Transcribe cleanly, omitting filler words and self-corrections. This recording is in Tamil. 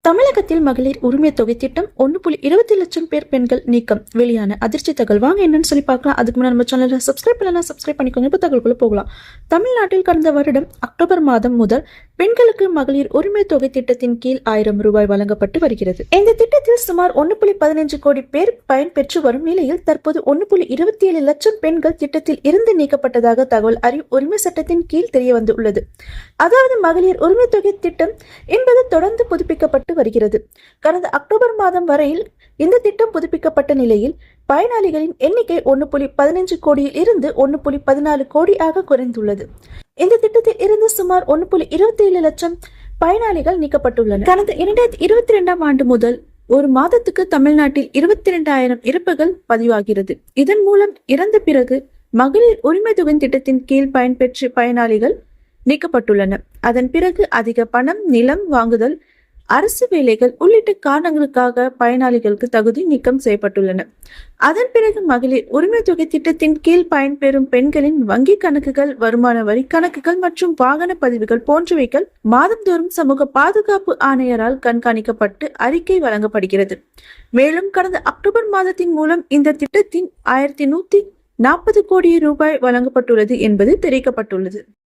தமிழகத்தில் மகளிர் உரிமை தொகை திட்டம் 1.20 லட்சம் பேர் பெண்கள் நீக்கம் வெளியான அதிர்ச்சி தகவல். வாங்க என்னன்னு சொல்லி பார்க்கலாம். அதுக்கு முன்னாடி நம்ம சேனலை சப்ஸ்கிரைப் பண்ணலாம், சப்ஸ்கிரைப் பண்ணிக்கோங்க. இப்போ தகவலுக்குள்ள போகலாம். தமிழ்நாட்டில் கடந்த வருடம் அக்டோபர் மாதம் முதல் பெண்களுக்கு மகளிர் உரிமை தொகை திட்டத்தின் கீழ் 1000 ரூபாய் வழங்கப்பட்டு வருகிறது. இந்த திட்டத்தில் சுமார் 1.15 கோடி பேர் பயன்பெற்று வரும் நிலையில் தற்போது 1.27 லட்சம் பெண்கள் திட்டத்தில் இருந்து நீக்கப்பட்டதாக தகவல் உரிமை சட்டத்தின் கீழ் தெரிய வந்துள்ளது. அதாவது மகளிர் உரிமை தொகை திட்டம் என்பது தொடர்ந்து புதுப்பிக்கப்பட்டு வருகிறது. கடந்த அக்டோபர் மாதம் வரையில் இந்த திட்டம் புதுப்பிக்கப்பட்ட நிலையில் பயனாளிகளின் எண்ணிக்கை 1.15 கோடியில் இருந்து 1.14 கோடியாக குறைந்துள்ளது. இந்த திட்டத்தில் இருந்து சுமார் 1.27 லட்சம் பயனாளிகள் நீக்கப்பட்டுள்ளனர். கடந்த 2022ஆம் ஆண்டு முதல் ஒரு மாதத்துக்கு தமிழ்நாட்டில் 22,000 இறப்புகள் பதிவாகிறது. இதன் மூலம் இறந்த பிறகு மகளிர் உரிமை தொகை திட்டத்தின் கீழ் பயன்பெற்ற பயனாளிகள் நீக்கப்பட்டுள்ளனர். அதன் பிறகு அதிக பணம், நிலம் வாங்குதல், அரசு வேலைகள் உள்ளிட்ட காரணங்களுக்காக பயனாளிகளுக்கு தகுதி நீக்கம் செய்யப்பட்டுள்ளன. அதன் பிறகு மகளிர் உரிமை தொகை திட்டத்தின் கீழ் பயன்பெறும் பெண்களின் வங்கி கணக்குகள், வருமான வரி கணக்குகள் மற்றும் வாகன பதிவுகள் போன்றவைகள் மாதந்தோறும் சமூக பாதுகாப்பு ஆணையரால் கண்காணிக்கப்பட்டு அறிக்கை வழங்கப்படுகிறது. மேலும் கடந்த அக்டோபர் மாதத்தின் மூலம் இந்த திட்டத்தின் 1140 கோடி ரூபாய் வழங்கப்பட்டுள்ளது என்பது தெரிவிக்கப்பட்டுள்ளது.